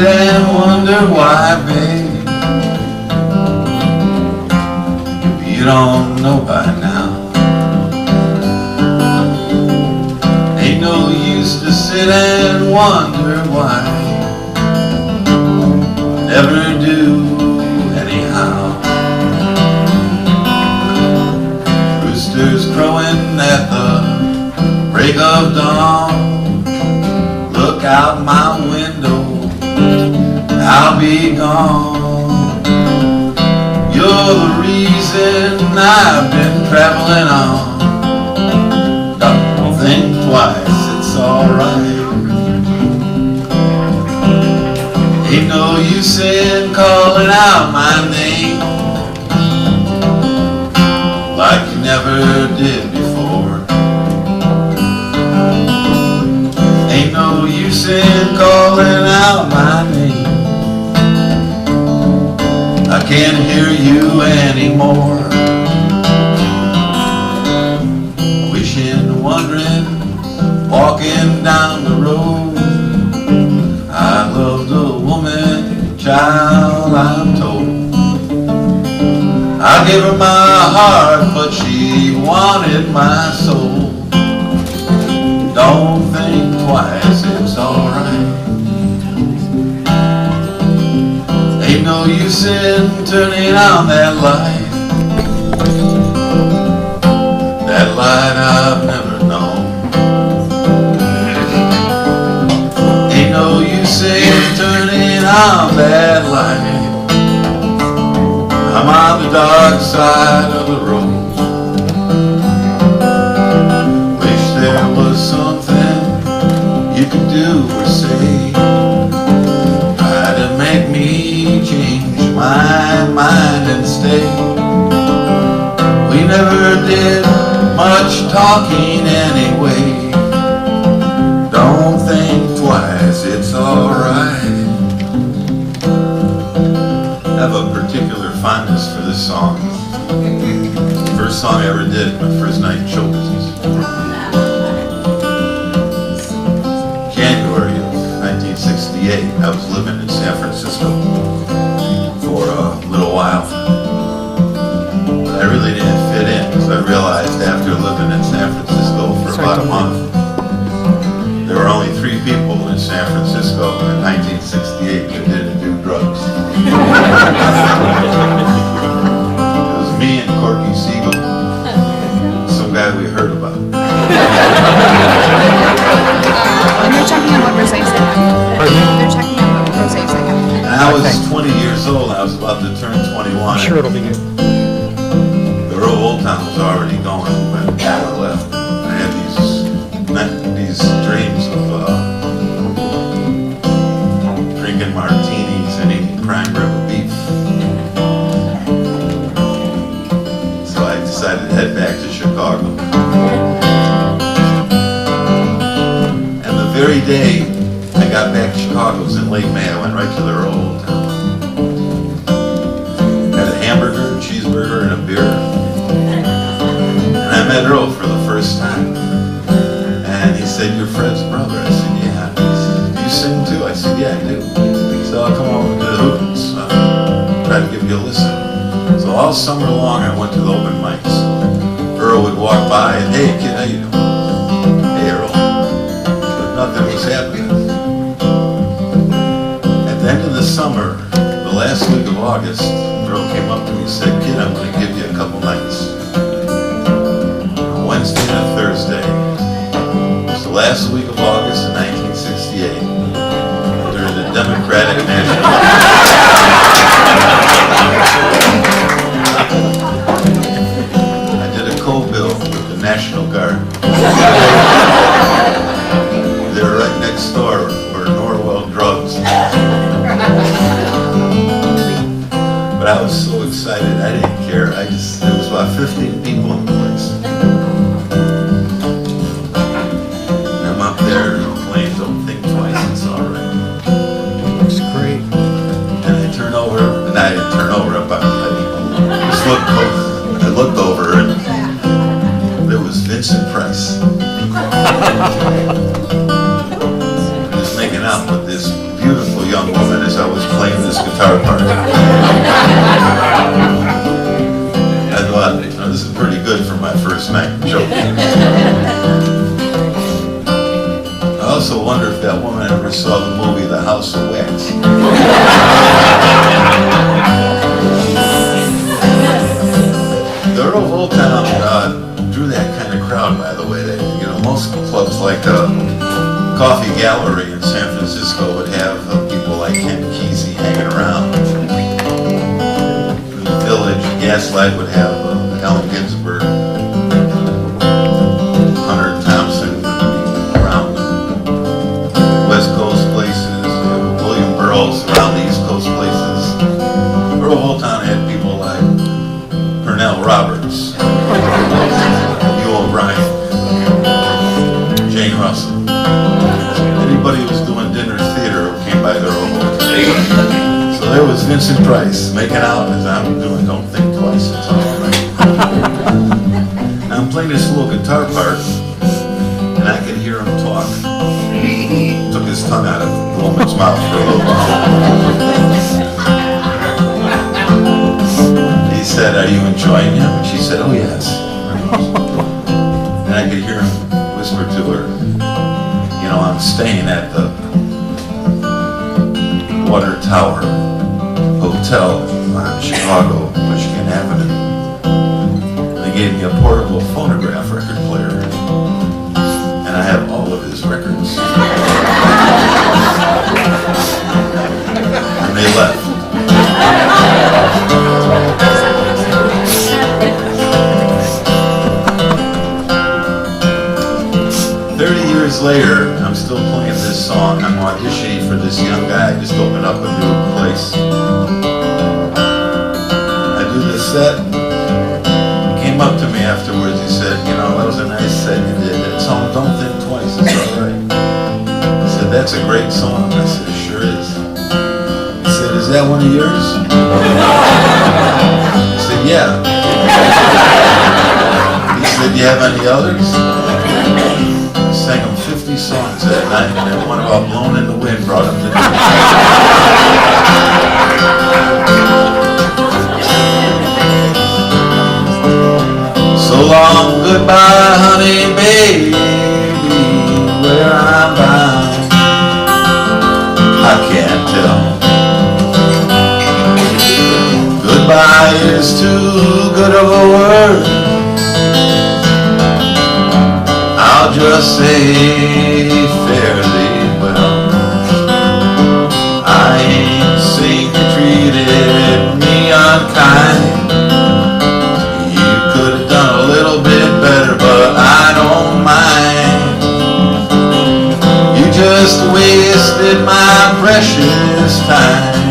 sit and wonder why, babe. If you don't know by now, ain't no use to sit and wonder why. Never do anyhow. Roosters crowing at the break of dawn. Look out my window, I'll be gone. You're the reason I've been traveling on. Don't think twice, it's alright. Ain't no use in calling out my name like you never did before. Ain't no use in calling out my name. I can't hear you anymore. Wishing, wondering, walking down the road. I loved a woman, child, I'm told. I gave her my heart, but she wanted my soul. Don't think twice, it's alright. Ain't no use in turning on that light. That light I've never known. Ain't no use in turning on that light. I'm on the dark side of the road. Wish there was something you could do or say. Try to make me change my mind and stay. We never did much talking anyway. Don't think twice, it's alright. I have a particular fondness for this song. First song I ever did, my first night in show business. January of 1968, I was living in San Francisco for a little while. But I really didn't fit in, because I realized after living in San Francisco for about a month, there were only 3 people in San Francisco in 1968 that didn't do drugs. It was me and Corky Siegel, some guy we heard about. And they're checking on what Rosé said. They're checking on what Rosé said. And I was 20 years old. I was about to turn 21. I'm sure it'll be good. The Row Old Town was already going when Dad left. I had these dreams of drinking martinis and eating prime rib of beef. So I decided to head back to Chicago. And the very day I got back to Chicago, it was in late May, I went right to the Row Old Town. Had a hamburger, a cheeseburger, and a beer. And I met Earl for the first time. And he said, "You're Fred's brother." I said, "Yeah." He said, "Do you sing too?" I said, "Yeah, I do." He said, "I'll come over to the Hootens, try to give you a listen." So all summer long I went to the open mics. Earl would walk by and, "Hey kid, how you doing?" "Hey Earl." But nothing was happening. At the end of the summer, the last week of August, Earl came up to me and said, "Kid, I'm going to give you a couple nights. A Wednesday and a Thursday." The last week of August in 1968, during the Democratic National. I did a co-bill with the National Guard. They were right next door for Norwell drugs. But I was so excited, I didn't care. There was about 15 people in the place. There, playing Don't Think Twice, it's alright. Looks great. And I turned over, and I didn't turn over, I just looked over, and there was Vincent Price. He was making out with this beautiful young woman as I was playing this guitar part. I thought, you know, this is pretty good for my first night. Joking. I also wonder if that woman ever saw the movie The House of Wax. The Earl of Old Town drew that kind of crowd, by the way. You know, most clubs like Coffee Gallery in San Francisco would have people like Ken Kesey hanging around. In the Village, Gaslight would have Allen Ginsberg, Hunter Thompson would be around the West Coast places, William Burroughs around the East Coast places. Earl of Old Town had people like Pernell Roberts, Hugh O'Brien, Jane Russell. Anybody who was doing dinner theater came by their own. So there was Vincent Price making out as I'm doing Don't Think Twice. It's all right. I'm playing this little guitar part, and I could hear him talk. He took his tongue out of the woman's mouth for a little while. He said, "Are you enjoying him?" And she said, "Oh yes." And I could hear him whisper to her, "You know, I'm staying at the Water Tower Hotel on Chicago, Michigan Avenue. They gave me a portable phonograph record player, and I have all of his records." And they left. Later, I'm still playing this song. I'm auditioning for this young guy. I just opened up a new place. I do this set. He came up to me afterwards. He said, "You know, that was a nice set you did. That song, Don't Think Twice, it's all right." He said, "That's a great song." I said, "It sure is." He said, "Is that one of yours?" I said, "Yeah." He said, "Do you have any others?" Sang him 50 songs that night, and then one about Blown in the Wind brought him to the So long, goodbye, honey, baby, where I'm bound, I can't tell. Goodbye is too good of a word. I'll just say fairly well. I ain't seen you treated me unkind. You could have done a little bit better, but I don't mind. You just wasted my precious time.